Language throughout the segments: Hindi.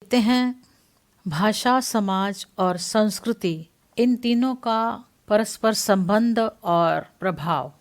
देखते हैं भाषा, समाज और संस्कृति, इन तीनों का परस्पर संबंध और प्रभाव।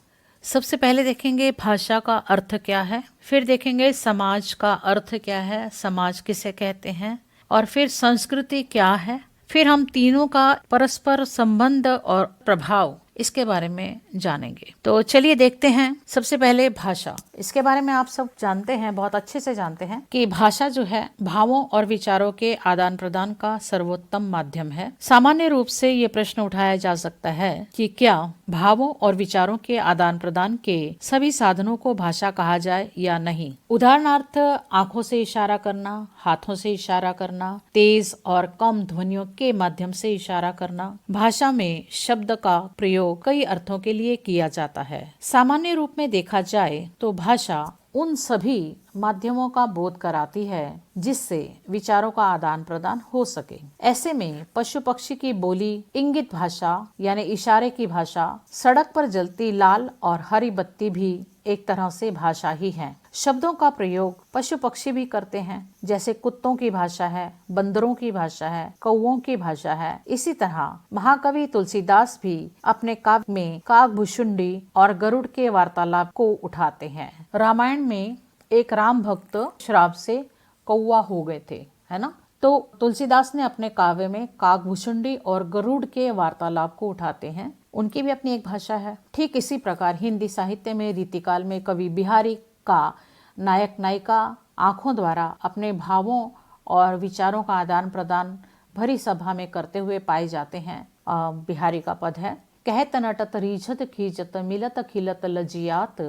सबसे पहले देखेंगे भाषा का अर्थ क्या है, फिर देखेंगे समाज का अर्थ क्या है, समाज किसे कहते हैं, और फिर संस्कृति क्या है, फिर हम तीनों का परस्पर संबंध और प्रभाव इसके बारे में जानेंगे। तो चलिए देखते हैं। सबसे पहले भाषा, इसके बारे में आप सब जानते हैं, बहुत अच्छे से जानते हैं कि भाषा जो है भावों और विचारों के आदान प्रदान का सर्वोत्तम माध्यम है। सामान्य रूप से ये प्रश्न उठाया जा सकता है कि क्या भावों और विचारों के आदान प्रदान के सभी साधनों को भाषा कहा जाए या नहीं। उदाहरणार्थ, आंखों से इशारा करना, हाथों से इशारा करना, तेज और कम ध्वनियों के माध्यम से इशारा करना। भाषा में शब्द का प्रयोग कई अर्थों के लिए किया जाता है। सामान्य रूप में देखा जाए तो भाषा उन सभी माध्यमों का बोध कराती है जिससे विचारों का आदान प्रदान हो सके। ऐसे में पशु पक्षी की बोली, इंगित भाषा यानी इशारे की भाषा, सड़क पर जलती लाल और हरी बत्ती भी एक तरह से भाषा ही है। शब्दों का प्रयोग पशु पक्षी भी करते हैं, जैसे कुत्तों की भाषा है, बंदरों की भाषा है, कौओं की भाषा है। इसी तरह महाकवि तुलसीदास भी अपने काव्य में काकभुशुंडी और गरुड़ के वार्तालाप को उठाते हैं। रामायण में एक राम भक्त श्राप से कौवा हो गए थे, है ना। तो तुलसीदास ने अपने काव्य में काकभुशुंडी और गरुड़ के वार्तालाप को उठाते हैं। उनकी भी अपनी एक भाषा है। ठीक इसी प्रकार हिंदी साहित्य में रीतिकाल में कवि बिहारी का नायक नायिका आंखों द्वारा अपने भावों और विचारों का आदान प्रदान भरी सभा में करते हुए पाए जाते हैं। बिहारी का पद है, कहत नटत रीझत खींचत मिलत खिलत लजियात,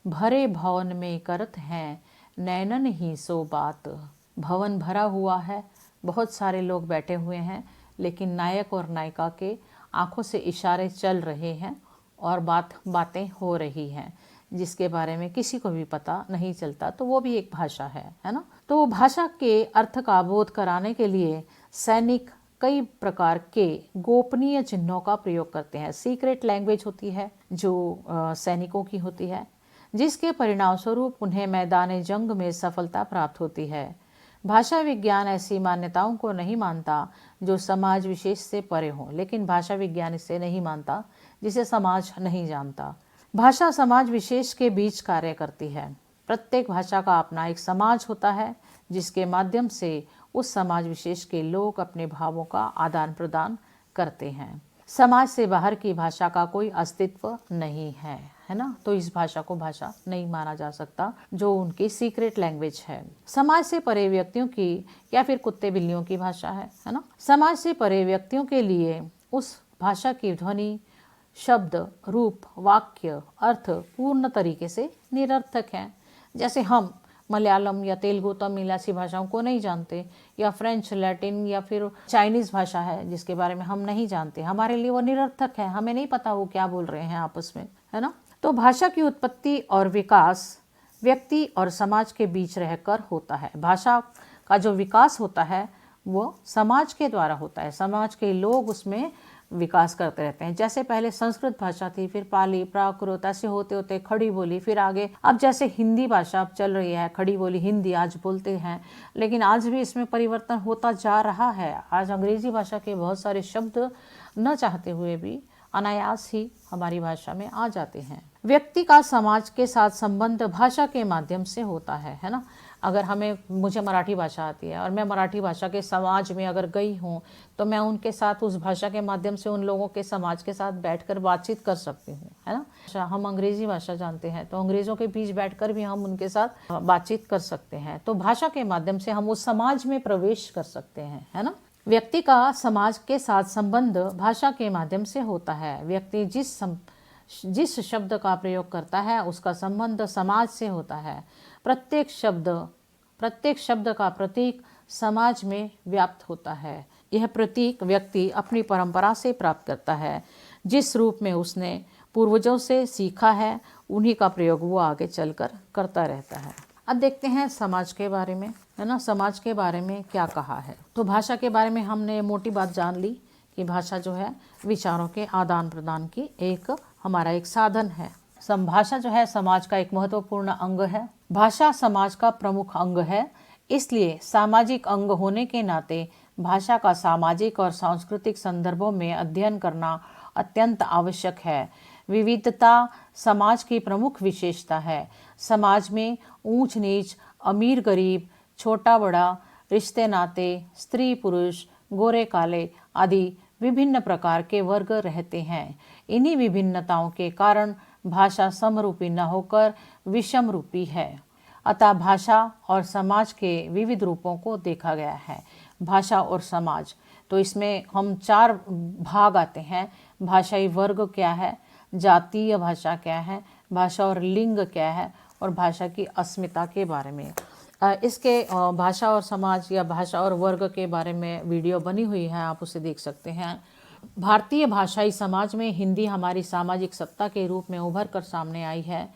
भरे भवन में करत हैं नैनन ही सो बात। भवन भरा हुआ है, बहुत सारे लोग बैठे हुए हैं, लेकिन नायक और नायिका के आंखों से इशारे चल रहे हैं और बातें हो रही हैं, जिसके बारे में किसी को भी पता नहीं चलता। तो वो भी एक भाषा है ना। तो भाषा के अर्थ का बोध कराने के लिए सैनिक कई प्रकार के गोपनीय चिन्हों का प्रयोग करते हैं। सीक्रेट लैंग्वेज होती है जो सैनिकों की होती है, जिसके परिणाम स्वरूप उन्हें मैदान जंग में सफलता प्राप्त होती है। भाषा विज्ञान ऐसी मान्यताओं को नहीं मानता जो समाज विशेष से परे हो, लेकिन भाषा विज्ञान इसे नहीं मानता जिसे समाज नहीं जानता। भाषा समाज विशेष के बीच कार्य करती है। प्रत्येक भाषा का अपना एक समाज होता है, जिसके माध्यम से उस समाज विशेष के लोग अपने भावों का आदान प्रदान करते हैं। समाज से बाहर की भाषा का कोई अस्तित्व नहीं है ना। तो इस भाषा को भाषा नहीं माना जा सकता, जो उनकी सीक्रेट लैंग्वेज है। समाज से परे व्यक्तियों की या फिर कुत्ते बिल्लियों की भाषा है ना। समाज से परे व्यक्तियों के लिए उस भाषा की ध्वनि, शब्द, रूप, वाक्य, अर्थ पूर्ण तरीके से निरर्थक हैं। जैसे हम मलयालम या तेलुगु, तमिल ऐसी भाषाओं को नहीं जानते, या फ्रेंच, लैटिन या फिर चाइनीज़ भाषा है जिसके बारे में हम नहीं जानते, हमारे लिए वो निरर्थक है, हमें नहीं पता वो क्या बोल रहे हैं आपस में, है ना। तो भाषा की उत्पत्ति और विकास व्यक्ति और समाज के बीच रहकर होता है। भाषा का जो विकास होता है वो समाज के द्वारा होता है। समाज के लोग उसमें विकास करते रहते हैं। जैसे पहले संस्कृत भाषा थी, फिर पाली, प्राकृत, ऐसे होते होते खड़ी बोली, फिर आगे अब जैसे हिंदी भाषा अब चल रही है, खड़ी बोली हिंदी आज बोलते हैं, लेकिन आज भी इसमें परिवर्तन होता जा रहा है। आज अंग्रेजी भाषा के बहुत सारे शब्द न चाहते हुए भी अनायास ही हमारी भाषा में आ जाते हैं। व्यक्ति का समाज के साथ संबंध भाषा के माध्यम से होता है ना। अगर मुझे मराठी भाषा आती है और मैं मराठी भाषा के समाज में अगर गई हूँ, तो मैं उनके साथ उस भाषा के माध्यम से उन लोगों के समाज के साथ बैठकर बातचीत कर सकती हूँ, है ना। हम अंग्रेजी भाषा जानते हैं, तो अंग्रेजों के बीच बैठकर भी हम उनके साथ बातचीत कर सकते हैं। तो भाषा के माध्यम से हम उस समाज में प्रवेश कर सकते हैं, है ना। व्यक्ति का समाज के साथ संबंध भाषा के माध्यम से होता है। व्यक्ति जिस शब्द का प्रयोग करता है उसका संबंध समाज से होता है। प्रत्येक शब्द का प्रतीक समाज में व्याप्त होता है। यह प्रतीक व्यक्ति अपनी परंपरा से प्राप्त करता है। जिस रूप में उसने पूर्वजों से सीखा है, उन्हीं का प्रयोग वो आगे चलकर करता रहता है। अब देखते हैं समाज के बारे में, है ना। समाज के बारे में क्या कहा है। तो भाषा के बारे में हमने मोटी बात जान ली कि भाषा जो है विचारों के आदान प्रदान की हमारा एक साधन है। भाषा जो है समाज का एक महत्वपूर्ण अंग है। भाषा समाज का प्रमुख अंग है। इसलिए सामाजिक अंग होने के नाते भाषा का सामाजिक और सांस्कृतिक संदर्भों में अध्ययन करना अत्यंत आवश्यक है। विविधता समाज की प्रमुख विशेषता है। समाज में ऊंच नीच, अमीर गरीब, छोटा बड़ा, रिश्ते नाते, स्त्री पुरुष, गोरे काले आदि विभिन्न प्रकार के वर्ग रहते हैं। इन्हीं विभिन्नताओं के कारण भाषा समरूपी न होकर विषम रूपी है। अतः भाषा और समाज के विविध रूपों को देखा गया है। भाषा और समाज, तो इसमें हम 4 भाग आते हैं। भाषाई वर्ग क्या है, जातीय भाषा क्या है, भाषा और लिंग क्या है, और भाषा की अस्मिता के बारे में। इसके भाषा और समाज या भाषा और वर्ग के बारे में वीडियो बनी हुई है, आप उसे देख सकते हैं। भारतीय भाषाई समाज में हिंदी हमारी सामाजिक सत्ता के रूप में उभर कर सामने आई है,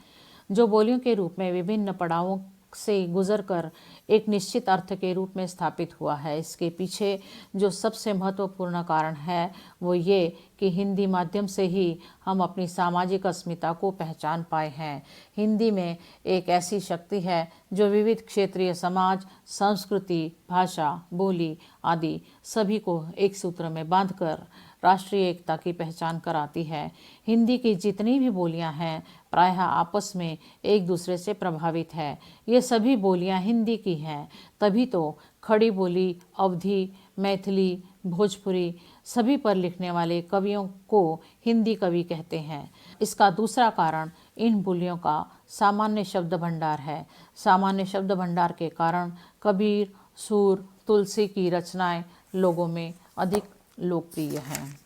जो बोलियों के रूप में विभिन्न पड़ावों से गुजरकर एक निश्चित अर्थ के रूप में स्थापित हुआ है। इसके पीछे जो सबसे महत्वपूर्ण कारण है वो ये कि हिंदी माध्यम से ही हम अपनी सामाजिक अस्मिता को पहचान पाए हैं। हिंदी में एक ऐसी शक्ति है जो विविध क्षेत्रीय समाज, संस्कृति, भाषा, बोली आदि सभी को एक सूत्र में बांधकर राष्ट्रीय एकता की पहचान कराती है। हिंदी की जितनी भी बोलियां हैं प्रायः आपस में एक दूसरे से प्रभावित है। ये सभी बोलियां हिंदी की हैं, तभी तो खड़ी बोली, अवधी, मैथिली, भोजपुरी सभी पर लिखने वाले कवियों को हिंदी कवि कहते हैं। इसका दूसरा कारण इन बोलियों का सामान्य शब्द भंडार है। सामान्य शब्द भंडार के कारण कबीर, सूर, तुलसी की रचनाएं लोगों में अधिक लोकप्रिय हैं।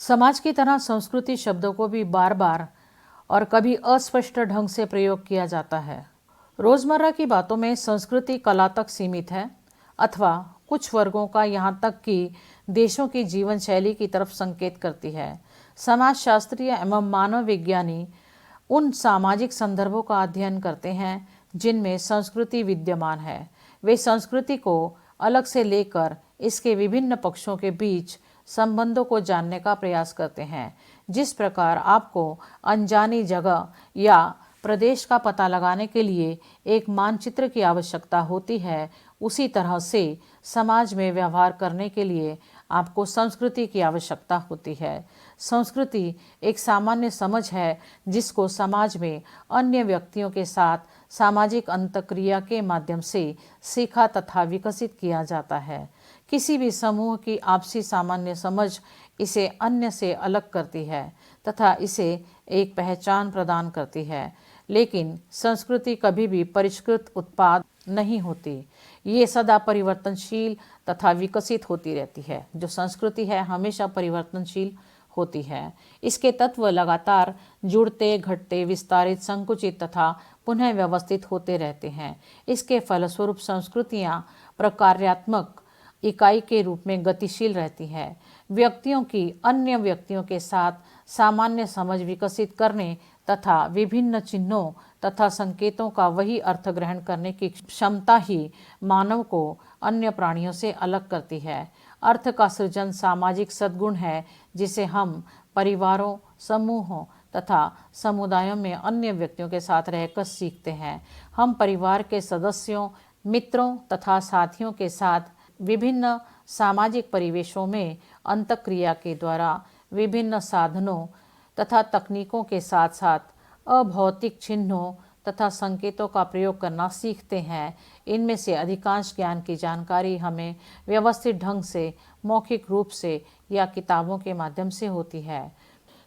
समाज की तरह संस्कृति शब्दों को भी बार बार और कभी अस्पष्ट ढंग से प्रयोग किया जाता है। रोजमर्रा की बातों में संस्कृति कला तक सीमित है अथवा कुछ वर्गों का, यहाँ तक कि देशों की जीवन शैली की तरफ संकेत करती है। समाजशास्त्री एवं मानव विज्ञानी उन सामाजिक संदर्भों का अध्ययन करते हैं जिनमें संस्कृति विद्यमान है। वे संस्कृति को अलग से लेकर इसके विभिन्न पक्षों के बीच संबंधों को जानने का प्रयास करते हैं। जिस प्रकार आपको अनजानी जगह या प्रदेश का पता लगाने के लिए एक मानचित्र की आवश्यकता होती है, उसी तरह से समाज में व्यवहार करने के लिए आपको संस्कृति की आवश्यकता होती है। संस्कृति एक सामान्य समझ है जिसको समाज में अन्य व्यक्तियों के साथ सामाजिक अंतक्रिया के माध्यम से सीखा तथा विकसित किया जाता है। किसी भी समूह की आपसी सामान्य समझ इसे अन्य से अलग करती है तथा इसे एक पहचान प्रदान करती है। लेकिन संस्कृति कभी भी परिष्कृत उत्पाद नहीं होती, ये सदा परिवर्तनशील तथा विकसित होती रहती है। जो संस्कृति है हमेशा परिवर्तनशील होती है। इसके तत्व लगातार जुड़ते, घटते, विस्तारित, संकुचित तथा पुनः व्यवस्थित होते रहते हैं। इसके फलस्वरूप संस्कृतियाँ प्रकार्यात्मक इकाई के रूप में गतिशील रहती है। व्यक्तियों की अन्य व्यक्तियों के साथ सामान्य समझ विकसित करने तथा विभिन्न चिन्हों तथा संकेतों का वही अर्थ ग्रहण करने की क्षमता ही मानव को अन्य प्राणियों से अलग करती है। अर्थ का सृजन सामाजिक सद्गुण है जिसे हम परिवारों, समूहों तथा समुदायों में अन्य व्यक्तियों के साथ रहकर सीखते हैं। हम परिवार के सदस्यों, मित्रों तथा साथियों के साथ विभिन्न सामाजिक परिवेशों में अंतःक्रिया के द्वारा विभिन्न साधनों तथा तकनीकों के साथ साथ अभौतिक चिन्हों तथा संकेतों का प्रयोग करना सीखते हैं। इनमें से अधिकांश ज्ञान की जानकारी हमें व्यवस्थित ढंग से मौखिक रूप से या किताबों के माध्यम से होती है।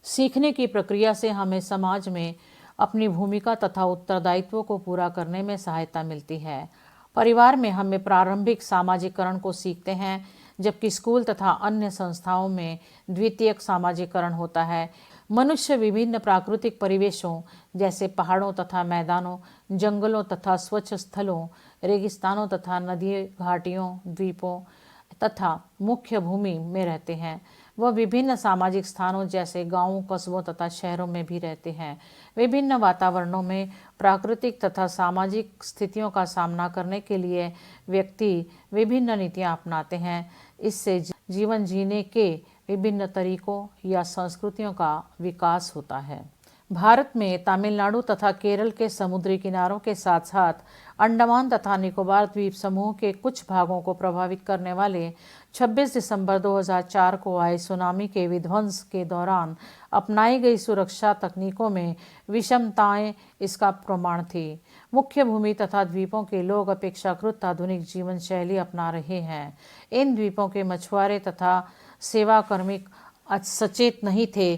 सीखने की प्रक्रिया से हमें समाज में अपनी भूमिका तथा उत्तरदायित्व को पूरा करने में सहायता मिलती है। परिवार में हमें प्रारंभिक सामाजिकरण को सीखते हैं, जबकि स्कूल तथा अन्य संस्थाओं में द्वितीयक सामाजिकरण होता है। मनुष्य विभिन्न प्राकृतिक परिवेशों जैसे पहाड़ों तथा मैदानों, जंगलों तथा स्वच्छ स्थलों, रेगिस्तानों तथा नदी घाटियों, द्वीपों तथा मुख्य भूमि में रहते हैं। वह विभिन्न सामाजिक स्थानों जैसे गांवों, कस्बों तथा शहरों में भी रहते हैं। विभिन्न वातावरणों में प्राकृतिक तथा सामाजिक स्थितियों का सामना करने के लिए व्यक्ति विभिन्न नीतियां अपनाते हैं। इससे जीवन जीने के विभिन्न तरीकों या संस्कृतियों का विकास होता है। भारत में तमिलनाडु तथा केरल के समुद्री किनारों के साथ साथ अंडमान तथा निकोबार द्वीप समूह के कुछ भागों को प्रभावित करने वाले 26 दिसंबर 2004 को आए सुनामी के विध्वंस के दौरान अपनाई गई सुरक्षा तकनीकों में विषमताएं इसका प्रमाण थी। मुख्य भूमि तथा द्वीपों के लोग अपेक्षाकृत आधुनिक जीवन शैली अपना रहे हैं। इन द्वीपों के मछुआरे तथा सेवा कार्मिक सचेत नहीं थे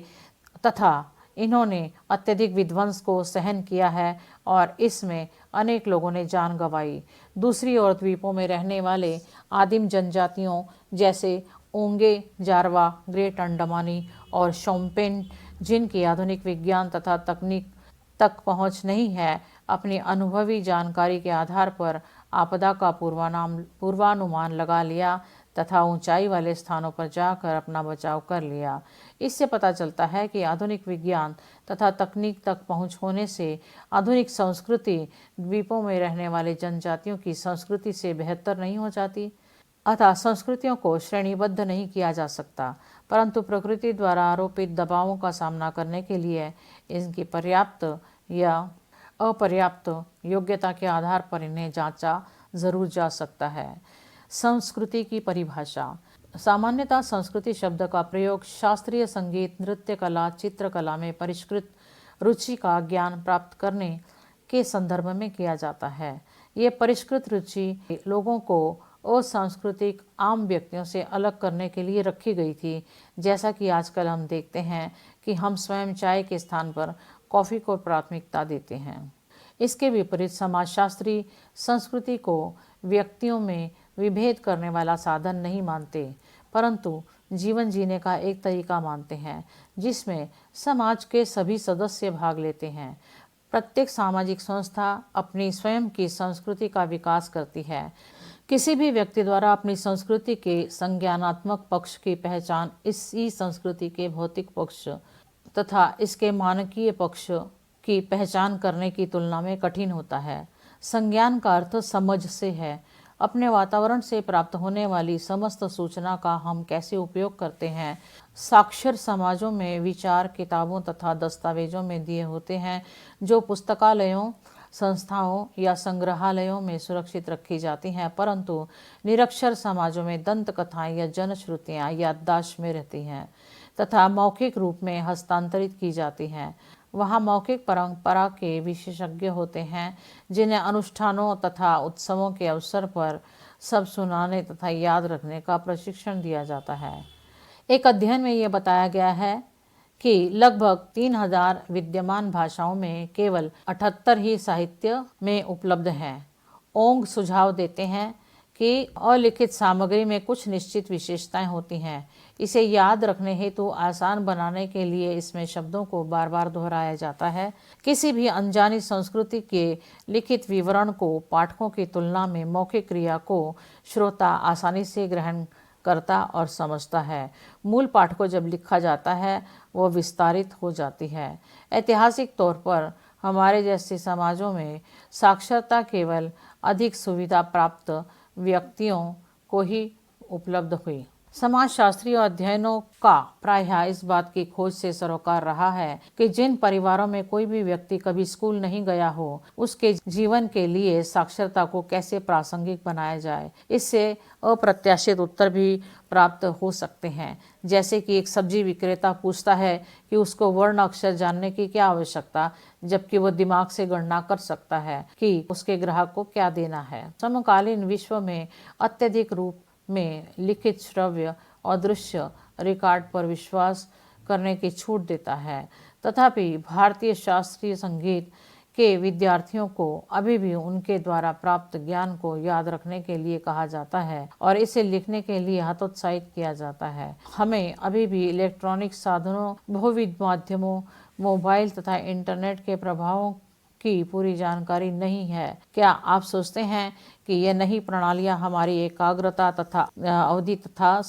तथा इन्होंने अत्यधिक विध्वंस को सहन किया है और इसमें अनेक लोगों ने जान गंवाई। दूसरी ओर द्वीपों में रहने वाले आदिम जनजातियों जैसे ओंगे, जारवा, ग्रेट अंडमानी और शोम्पेन, जिनकी आधुनिक विज्ञान तथा तकनीक तक पहुंच नहीं है, अपनी अनुभवी जानकारी के आधार पर आपदा का पूर्वानुमान लगा लिया तथा ऊंचाई वाले स्थानों पर जाकर अपना बचाव कर लिया। इससे पता चलता है कि आधुनिक विज्ञान तथा तकनीक तक पहुंच होने से आधुनिक संस्कृति द्वीपों में रहने वाले जनजातियों की संस्कृति से बेहतर नहीं हो जाती। अतः संस्कृतियों को श्रेणीबद्ध नहीं किया जा सकता, परंतु प्रकृति द्वारा आरोपित दबावों का सामना करने के लिए इनकी पर्याप्त या अपर्याप्त योग्यता के आधार पर इन्हें जांचा जरूर जा सकता है। संस्कृति की परिभाषा। सामान्यतः संस्कृति शब्द का प्रयोग शास्त्रीय संगीत, नृत्य कला, चित्रकला में परिष्कृत रुचि का ज्ञान प्राप्त करने के संदर्भ में किया जाता है। ये परिष्कृत रुचि लोगों को असांस्कृतिक आम व्यक्तियों से अलग करने के लिए रखी गई थी। जैसा कि आजकल हम देखते हैं कि हम स्वयं चाय के स्थान पर कॉफ़ी को प्राथमिकता देते हैं। इसके विपरीत समाजशास्त्री संस्कृति को व्यक्तियों में विभेद करने वाला साधन नहीं मानते, परंतु जीवन जीने का एक तरीका मानते हैं जिसमें समाज के सभी सदस्य भाग लेते हैं। प्रत्येक सामाजिक संस्था अपनी स्वयं की संस्कृति का विकास करती है। किसी भी व्यक्ति द्वारा अपनी संस्कृति के संज्ञानात्मक पक्ष की पहचान इसी संस्कृति के भौतिक पक्ष तथा इसके मानकीय पक्ष की पहचान करने की तुलना में कठिन होता है। संज्ञान का अर्थ समझ से है। अपने वातावरण से प्राप्त होने वाली समस्त सूचना का हम कैसे उपयोग करते हैं। साक्षर समाजों में विचार किताबों तथा दस्तावेजों में दिए होते हैं जो पुस्तकालयों, संस्थाओं या संग्रहालयों में सुरक्षित रखी जाती हैं, परंतु निरक्षर समाजों में दंत कथाएं या जनश्रुतियाँ याददाश्त में रहती हैं तथा मौखिक रूप में हस्तांतरित की जाती हैं। वहाँ मौखिक परंपरा के विशेषज्ञ होते हैं जिन्हें अनुष्ठानों तथा उत्सवों के अवसर पर सब सुनाने तथा याद रखने का प्रशिक्षण दिया जाता है। एक अध्ययन में यह बताया गया है कि लगभग 3000 विद्यमान भाषाओं में केवल 78 ही साहित्य में उपलब्ध हैं। ओंग सुझाव देते हैं कि अलिखित सामग्री में कुछ निश्चित विशेषताएं होती हैं। इसे याद रखने हेतु आसान बनाने के लिए इसमें शब्दों को बार बार दोहराया जाता है। किसी भी अनजानी संस्कृति के लिखित विवरण को पाठकों की तुलना में मौखिक क्रिया को श्रोता आसानी से ग्रहण करता और समझता है। मूल पाठ को जब लिखा जाता है वो विस्तारित हो जाती है। ऐतिहासिक तौर पर हमारे जैसे समाजों में साक्षरता केवल अधिक सुविधा प्राप्त व्यक्तियों को ही उपलब्ध हुई। समाजशास्त्रीय अध्ययनों का प्रायः इस बात की खोज से सरोकार रहा है कि जिन परिवारों में कोई भी व्यक्ति कभी स्कूल नहीं गया हो, उसके जीवन के लिए साक्षरता को कैसे प्रासंगिक बनाया जाए। इससे अप्रत्याशित उत्तर भी प्राप्त हो सकते हैं। जैसे कि एक सब्जी विक्रेता पूछता है कि उसको वर्ण अक्षर जानने की क्या आवश्यकता, जबकि वह दिमाग से गणना कर सकता है कि उसके ग्राहक को क्या देना है। समकालीन विश्व में अत्यधिक रूप में लिखित श्रव्य और दृश्य रिकॉर्ड पर विश्वास करने की छूट देता है। तथापि भारतीय शास्त्रीय संगीत के विद्यार्थियों को अभी भी उनके द्वारा प्राप्त ज्ञान को याद रखने के लिए कहा जाता है और इसे लिखने के लिए हतोत्साहित किया जाता है। हमें अभी भी इलेक्ट्रॉनिक साधनों, बहुविध माध्यमों, मोबाइल तथा इंटरनेट के प्रभावों की पूरी जानकारी नहीं है। क्या आप सोचते हैं कि यह नई प्रणालियां हमारी एकाग्रता तथा अवधि तथा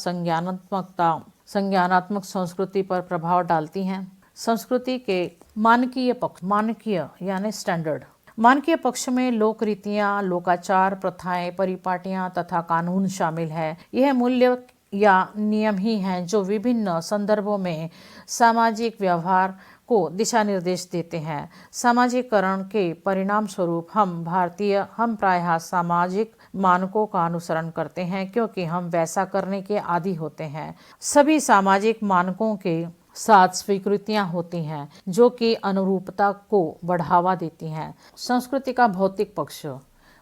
संज्ञानात्मक संस्कृति पर प्रभाव डालती हैं? संस्कृति के मानकीय पक्ष, मानकीय यानी स्टैंडर्ड। मानकीय पक्ष में लोक रीतियाँ, लोकाचार, प्रथाएं, परिपाटियां तथा कानून शामिल है। यह मूल्य या नियम ही हैं जो विभिन्न संदर्भों में सामाजिक व्यवहार को दिशा निर्देश देते हैं। सामाजिकरण के परिणाम स्वरूप हम प्रायः सामाजिक मानकों का अनुसरण करते हैं क्योंकि हम वैसा करने के आदी होते हैं। सभी सामाजिक मानकों के साथ स्वीकृतियां होती हैं जो कि अनुरूपता को बढ़ावा देती हैं। संस्कृति का भौतिक पक्ष।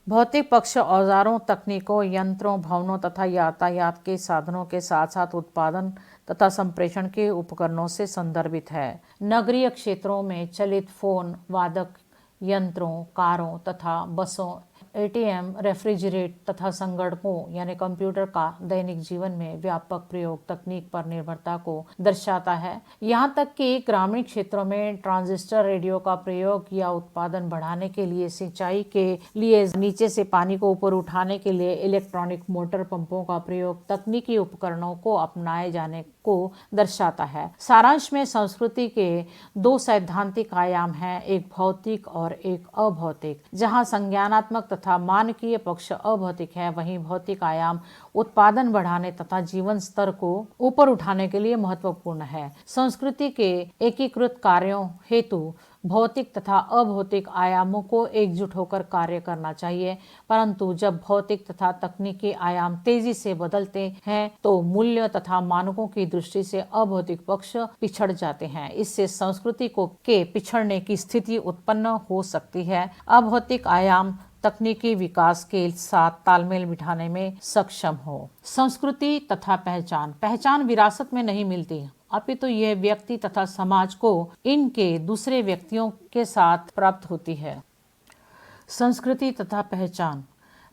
भौतिक पक्ष औजारों, तकनीकों, यंत्रों, भवनों तथा यातायात के साधनों के साथ साथ उत्पादन तथा संप्रेषण के उपकरणों से संदर्भित है। नगरीय क्षेत्रों में चलित फोन, वादक यंत्रों, कारों तथा बसों, एटीएम, रेफ्रिजरेट तथा संगणकों यानी कंप्यूटर का दैनिक जीवन में व्यापक प्रयोग तकनीक पर निर्भरता को दर्शाता है। यहाँ तक कि ग्रामीण क्षेत्रों में ट्रांजिस्टर रेडियो का प्रयोग या उत्पादन बढ़ाने के लिए, सिंचाई के लिए नीचे से पानी को ऊपर उठाने के लिए इलेक्ट्रॉनिक मोटर पंपों का प्रयोग तकनीकी उपकरणों को अपनाए जाने को दर्शाता है। सारांश में संस्कृति के दो सैद्धांतिक आयाम हैं, एक भौतिक और एक अभौतिक। जहाँ संज्ञानात्मक तथा मानकीय पक्ष अभौतिक है, वहीं भौतिक आयाम उत्पादन बढ़ाने तथा जीवन स्तर को ऊपर उठाने के लिए महत्वपूर्ण है। संस्कृति के एकीकृत कार्यों हेतु भौतिक तथा अभौतिक आयामों को एकजुट होकर कार्य करना चाहिए, परंतु जब भौतिक तथा तकनीकी आयाम तेजी से बदलते हैं तो मूल्य तथा मानकों की दृष्टि से अभौतिक पक्ष पिछड़ जाते हैं। इससे संस्कृति के पिछड़ने की स्थिति उत्पन्न हो सकती है। अभौतिक आयाम तकनीकी विकास के साथ तालमेल बिठाने में सक्षम हो। संस्कृति तथा पहचान। पहचान विरासत में नहीं मिलती, अपितु यह व्यक्ति तथा समाज को इनके दूसरे व्यक्तियों के साथ प्राप्त होती है। संस्कृति तथा पहचान।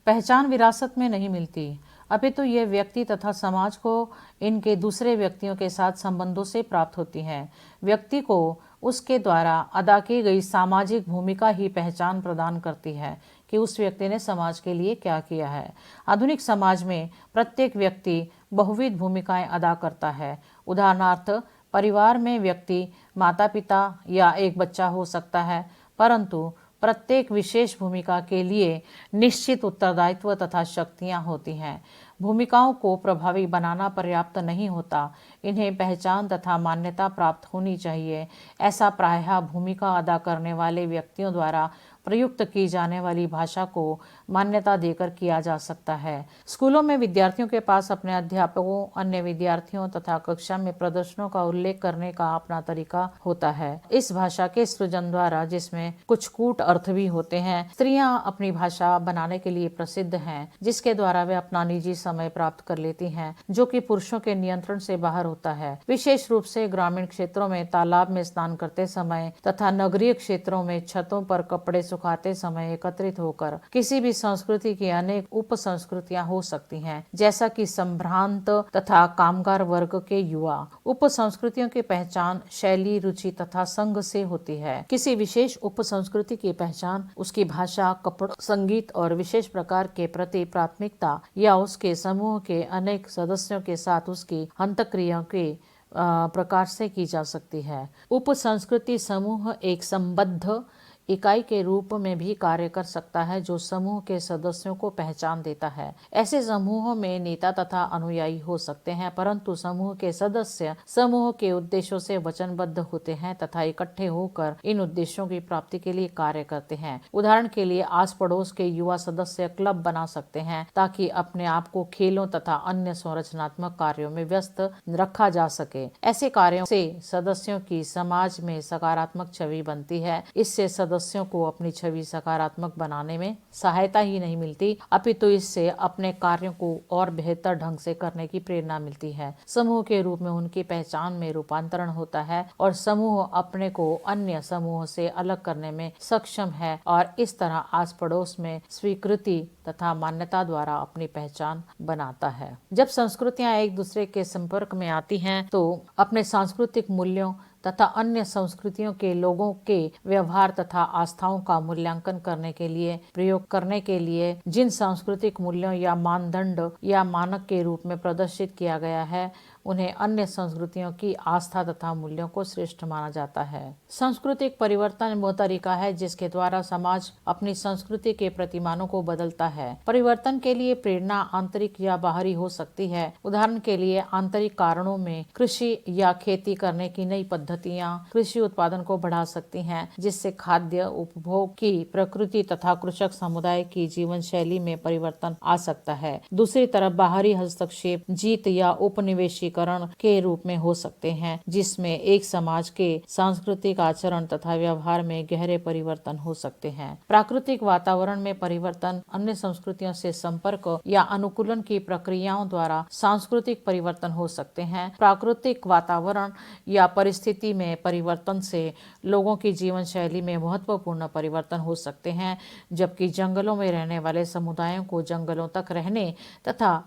पहचान विरासत में नहीं मिलती, अपितु यह व्यक्ति तथा समाज को इनके दूसरे व्यक्तियों के साथ संबंधों से प्राप्त होती है। व्यक्ति को उसके द्वारा अदा की गई सामाजिक भूमिका ही पहचान प्रदान करती है कि उस व्यक्ति ने समाज के लिए क्या किया है। आधुनिक समाज में प्रत्येक व्यक्ति बहुविध भूमिकाएं अदा करता है। उदाहरणार्थ, परिवार में व्यक्ति माता पिता या एक बच्चा हो सकता है, परंतु प्रत्येक विशेष भूमिका के लिए निश्चित उत्तरदायित्व तथा शक्तियां होती हैं। भूमिकाओं को प्रभावी बनाना पर्याप्त नहीं होता, इन्हें पहचान तथा मान्यता प्राप्त होनी चाहिए। ऐसा प्रायः भूमिका अदा करने वाले व्यक्तियों द्वारा प्रयुक्त की जाने वाली भाषा को मान्यता देकर किया जा सकता है। स्कूलों में विद्यार्थियों के पास अपने अध्यापकों, अन्य विद्यार्थियों तथा कक्षा में प्रदर्शनों का उल्लेख करने का अपना तरीका होता है। इस भाषा के सृजन द्वारा, जिसमें कुछ कूट अर्थ भी होते हैं, स्त्रियां अपनी भाषा बनाने के लिए प्रसिद्ध हैं, जिसके द्वारा वे अपना निजी समय प्राप्त कर लेती हैं, जो कि पुरुषों के नियंत्रण से बाहर होता है। विशेष रूप से ग्रामीण क्षेत्रों में तालाब में स्नान करते समय तथा नगरीय क्षेत्रों में छतों पर कपड़े सुखाते समय एकत्रित होकर किसी भी संस्कृति की अनेक उप संस्कृतियां हो सकती हैं, जैसा कि संभ्रांत तथा कामगार वर्ग के युवा। उप संस्कृतियों की पहचान शैली, रुचि तथा संघ से होती है। किसी विशेष उप संस्कृति की पहचान उसकी भाषा, कपड़ों, संगीत और विशेष प्रकार के प्रति प्राथमिकता या उसके समूह के अनेक सदस्यों के साथ उसकी अंतःक्रिया के प्रकार से की जा सकती है। उप संस्कृति समूह एक संबद्ध इकाई के रूप में भी कार्य कर सकता है, जो समूह के सदस्यों को पहचान देता है। ऐसे समूहों में नेता तथा अनुयायी हो सकते हैं, परंतु समूह के सदस्य समूह के उद्देश्यों से वचनबद्ध होते हैं तथा इकट्ठे होकर इन उद्देश्यों की प्राप्ति के लिए कार्य करते हैं। उदाहरण के लिए, आस पड़ोस के युवा सदस्य क्लब बना सकते हैं ताकि अपने आप को खेलों तथा अन्य संरचनात्मक कार्यों में व्यस्त रखा जा सके। ऐसे कार्यों से सदस्यों की समाज में सकारात्मक छवि बनती है। इससे सदस्यों को अपनी छवि सकारात्मक बनाने में सहायता ही नहीं मिलती, अपितु इससे अपने कार्यों को और बेहतर ढंग से करने की प्रेरणा मिलती है। समूह के रूप में उनकी पहचान में रूपांतरण होता है और समूह अपने को अन्य समूह से अलग करने में सक्षम है और इस तरह आस पड़ोस में स्वीकृति तथा मान्यता द्वारा अपनी पहचान बनाता है। जब संस्कृतियां एक दूसरे के संपर्क में आती हैं तो अपने सांस्कृतिक मूल्यों तथा अन्य संस्कृतियों के लोगों के व्यवहार तथा आस्थाओं का मूल्यांकन करने के लिए, प्रयोग करने के लिए जिन सांस्कृतिक मूल्यों या मानदंड या मानक के रूप में प्रदर्शित किया गया है, उन्हें अन्य संस्कृतियों की आस्था तथा मूल्यों को श्रेष्ठ माना जाता है। सांस्कृतिक परिवर्तन वो तरीका है जिसके द्वारा समाज अपनी संस्कृति के प्रतिमानों को बदलता है। परिवर्तन के लिए प्रेरणा आंतरिक या बाहरी हो सकती है। उदाहरण के लिए आंतरिक कारणों में कृषि या खेती करने की नई पद्धतियां कृषि उत्पादन को बढ़ा सकती हैं, जिससे खाद्य उपभोग की प्रकृति तथा कृषक समुदाय की जीवन शैली में परिवर्तन आ सकता है। दूसरी तरफ बाहरी हस्तक्षेप जीत या उपनिवेशीकरण के रूप में हो सकते हैं, जिसमें एक समाज के सांस्कृतिक आचरण तथा व्यवहार में गहरे परिवर्तन हो सकते हैं। प्राकृतिक वातावरण में परिवर्तन अन्य संस्कृतियों से संपर्क या अनुकूलन की प्रक्रियाओं द्वारा सांस्कृतिक परिवर्तन हो सकते हैं। प्राकृतिक वातावरण या परिस्थिति में परिवर्तन से लोगों की जीवन शैली में महत्वपूर्ण परिवर्तन हो सकते हैं, जबकि जंगलों में रहने वाले समुदायों को जंगलों तक रहने तथा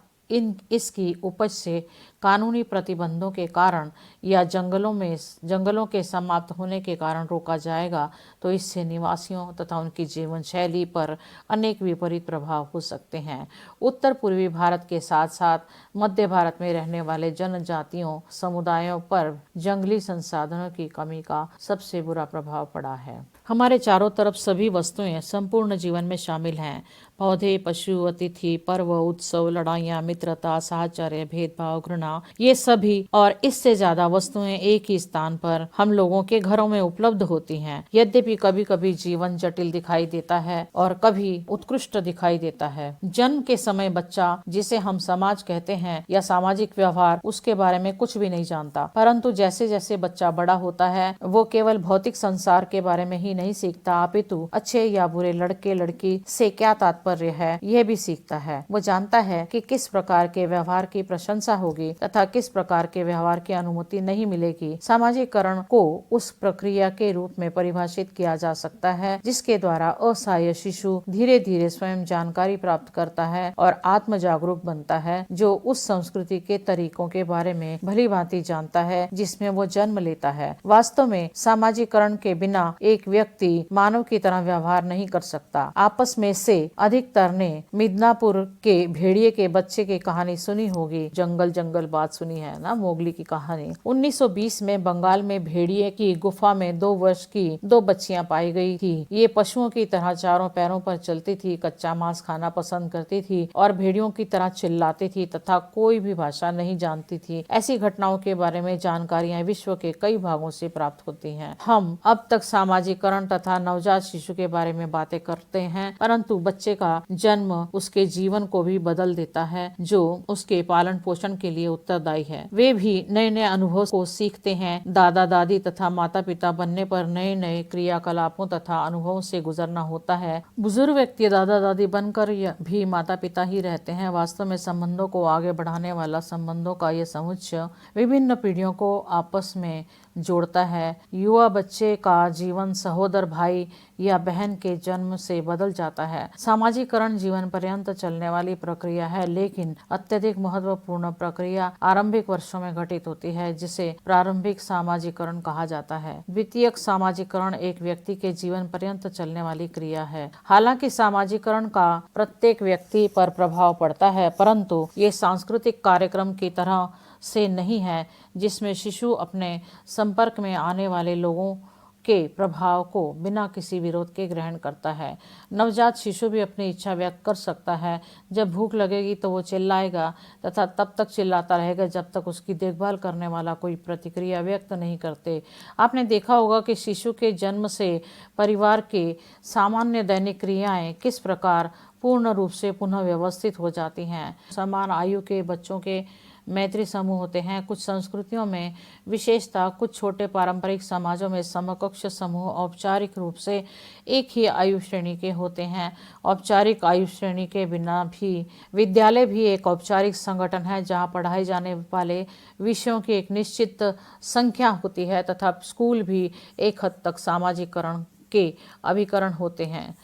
इसकी उपज से कानूनी प्रतिबंधों के कारण या जंगलों के समाप्त होने के कारण रोका जाएगा, तो इससे निवासियों तथा उनकी जीवन शैली पर अनेक विपरीत प्रभाव हो सकते हैं। उत्तर पूर्वी भारत के साथ साथ मध्य भारत में रहने वाले जनजातियों समुदायों पर जंगली संसाधनों की कमी का सबसे बुरा प्रभाव पड़ा है। हमारे चारों तरफ सभी वस्तुएं संपूर्ण जीवन में शामिल हैं। पौधे, पशु, अतिथि, पर्व, उत्सव, लड़ाइयाँ, मित्रता, साहचर्य, भेदभाव, घृणा, ये सभी और इससे ज्यादा वस्तुएं एक ही स्थान पर हम लोगों के घरों में उपलब्ध होती हैं। यद्यपि कभी कभी जीवन जटिल दिखाई देता है और कभी उत्कृष्ट दिखाई देता है। जन्म के समय बच्चा, जिसे हम समाज कहते हैं या सामाजिक व्यवहार, उसके बारे में कुछ भी नहीं जानता, परंतु जैसे जैसे बच्चा बड़ा होता है वो केवल भौतिक संसार के बारे में ही नहीं सीखता, अपितु अच्छे या बुरे लड़के लड़की से क्या तात्पर्य है यह भी सीखता है। वो जानता है कि किस प्रकार के व्यवहार की प्रशंसा होगी तथा किस प्रकार के व्यवहार की अनुमति नहीं मिलेगी। सामाजिकरण को उस प्रक्रिया के रूप में परिभाषित किया जा सकता है जिसके द्वारा असहाय शिशु धीरे धीरे स्वयं जानकारी प्राप्त करता है और आत्म जागरूक बनता है, जो उस संस्कृति के तरीकों के बारे में भली भांति जानता है जिसमें वो जन्म लेता है। वास्तव में सामाजिकरण के बिना एक व्यक्ति मानव की तरह व्यवहार नहीं कर सकता। आपस में से अधिकतर ने मिदनापुर के भेड़िए के बच्चे की कहानी सुनी होगी। जंगल जंगल बात सुनी है ना, मोगली की कहानी। 1920 में बंगाल में भेड़िए की गुफा में 2 वर्ष की 2 बच्चियां पाई गई थी। ये पशुओं की तरह चारों पैरों पर चलती थी, कच्चा मांस खाना पसंद करती थी और भेड़ियों की तरह चिल्लाती थी तथा कोई भी भाषा नहीं जानती थी। ऐसी घटनाओं के बारे में जानकारियां विश्व के कई भागों से प्राप्त होती हैं। हम अब तक सामाजिकरण तथा नवजात शिशु के बारे में बातें करते हैं, परंतु बच्चे का जन्म उसके जीवन को भी बदल देता है, जो उसके पालन पोषण के लिए उत्तरदायी है। वे भी नए नए अनुभव को सीखते हैं। दादा दादी तथा माता पिता बनने पर नए नए क्रियाकलापों तथा अनुभवों से गुजरना होता है। बुजुर्ग व्यक्ति दादा दादी बनकर भी माता पिता ही रहते हैं। वास्तव में संबंधों को आगे बढ़ाने वाला संबंधों का यह समुच्चय विभिन्न पीढ़ियों को आपस में जोड़ता है। युवा बच्चे का जीवन सहोदर भाई या बहन के जन्म से बदल जाता है। सामाजिकरण जीवन पर्यंत चलने वाली प्रक्रिया है, लेकिन अत्यधिक महत्वपूर्ण प्रक्रिया आरंभिक वर्षों में घटित होती है, जिसे प्रारंभिक सामाजिकरण कहा जाता है। द्वितीयक सामाजिकरण एक व्यक्ति के जीवन पर्यंत चलने वाली क्रिया है। हालांकि सामाजिकरण का प्रत्येक व्यक्ति पर प्रभाव पड़ता है, परंतु ये सांस्कृतिक कार्यक्रम की तरह से नहीं है जिसमें शिशु अपने संपर्क में आने वाले लोगों के प्रभाव को बिना किसी विरोध के ग्रहण करता है। नवजात शिशु भी अपनी इच्छा व्यक्त कर सकता है। जब भूख लगेगी तो वो चिल्लाएगा तथा तब तक चिल्लाता रहेगा जब तक उसकी देखभाल करने वाला कोई प्रतिक्रिया व्यक्त नहीं करते। आपने देखा होगा कि शिशु के जन्म से परिवार के सामान्य दैनिक क्रियाएं किस प्रकार पूर्ण रूप से पुनः व्यवस्थित हो जाती हैं। समान आयु के बच्चों के मैत्री समूह होते हैं। कुछ संस्कृतियों में विशेषता कुछ छोटे पारंपरिक समाजों में समकक्ष समूह औपचारिक रूप से एक ही आयु श्रेणी के होते हैं। औपचारिक आयु श्रेणी के बिना भी विद्यालय भी एक औपचारिक संगठन है जहां पढ़ाए जाने वाले विषयों की एक निश्चित संख्या होती है तथा स्कूल भी एक हद तक सामाजिकरण के अभिकरण होते हैं।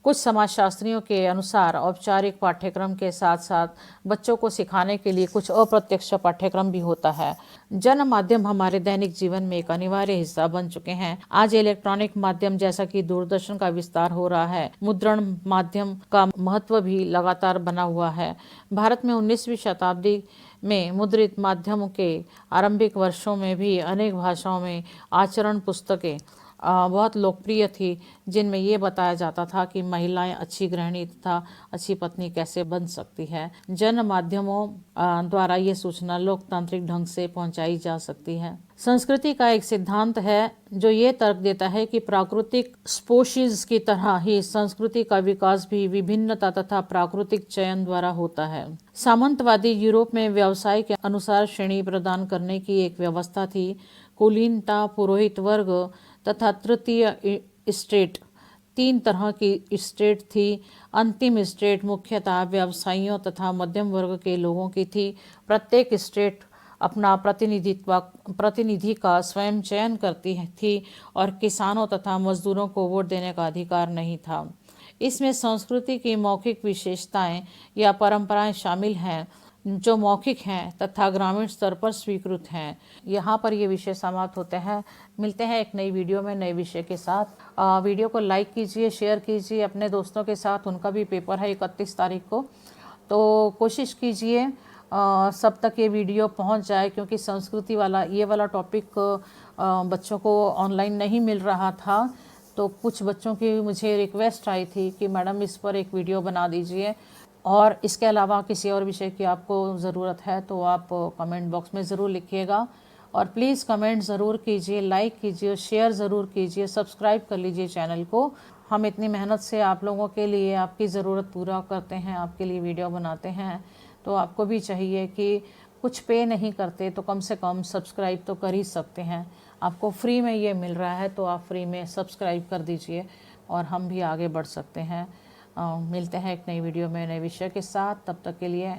कुछ समाजशास्त्रियों के अनुसार औपचारिक पाठ्यक्रम के साथ साथ बच्चों को सिखाने के लिए कुछ अप्रत्यक्ष पाठ्यक्रम भी होता है। जन माध्यम हमारे दैनिक जीवन में एक अनिवार्य हिस्सा बन चुके हैं। आज इलेक्ट्रॉनिक माध्यम जैसा कि दूरदर्शन का विस्तार हो रहा है, मुद्रण माध्यम का महत्व भी लगातार बना हुआ है। भारत में 19वीं शताब्दी में मुद्रित माध्यमों के आरंभिक वर्षों में भी अनेक भाषाओं में आचरण पुस्तकें बहुत लोकप्रिय थी, जिनमें ये बताया जाता था कि महिलाएं अच्छी गृहिणी तथा अच्छी पत्नी कैसे बन सकती है। जन माध्यमों द्वारा ये सूचना लोकतांत्रिक ढंग से पहुंचाई जा सकती है। संस्कृति का एक सिद्धांत है जो ये तर्क देता है कि प्राकृतिक स्पोशीज की तरह ही संस्कृति का विकास भी विभिन्नता तथा प्राकृतिक चयन द्वारा होता है। सामंतवादी यूरोप में व्यवसाय के अनुसार श्रेणी प्रदान करने की एक व्यवस्था थी। कुलीनता, पुरोहित वर्ग तथा तृतीय स्टेट, 3 तरह की स्टेट थी। अंतिम स्टेट मुख्यतः व्यवसायियों तथा मध्यम वर्ग के लोगों की थी। प्रत्येक स्टेट अपना प्रतिनिधि का स्वयं चयन करती थी और किसानों तथा मजदूरों को वोट देने का अधिकार नहीं था। इसमें संस्कृति की मौखिक विशेषताएं या परंपराएं शामिल हैं जो मौखिक हैं तथा ग्रामीण स्तर पर स्वीकृत हैं। यहाँ पर ये विषय समाप्त होते हैं। मिलते हैं एक नई वीडियो में नए विषय के साथ। वीडियो को लाइक कीजिए, शेयर कीजिए अपने दोस्तों के साथ। उनका भी पेपर है 31 तारीख को, तो कोशिश कीजिए सब तक ये वीडियो पहुंच जाए, क्योंकि संस्कृति वाला ये वाला टॉपिक बच्चों को ऑनलाइन नहीं मिल रहा था। तो कुछ बच्चों की मुझे रिक्वेस्ट आई थी कि मैडम इस पर एक वीडियो बना दीजिए, और इसके अलावा किसी और विषय की आपको ज़रूरत है तो आप कमेंट बॉक्स में ज़रूर लिखिएगा। और प्लीज़ कमेंट ज़रूर कीजिए, लाइक कीजिए, शेयर ज़रूर कीजिए, सब्सक्राइब कर लीजिए चैनल को। हम इतनी मेहनत से आप लोगों के लिए आपकी ज़रूरत पूरा करते हैं, आपके लिए वीडियो बनाते हैं, तो आपको भी चाहिए कि कुछ पे नहीं करते तो कम से कम सब्सक्राइब तो कर ही सकते हैं। आपको फ्री में ये मिल रहा है तो आप फ्री में सब्सक्राइब कर दीजिए और हम भी आगे बढ़ सकते हैं। मिलते हैं एक नई वीडियो में नए विषय के साथ। तब तक के लिए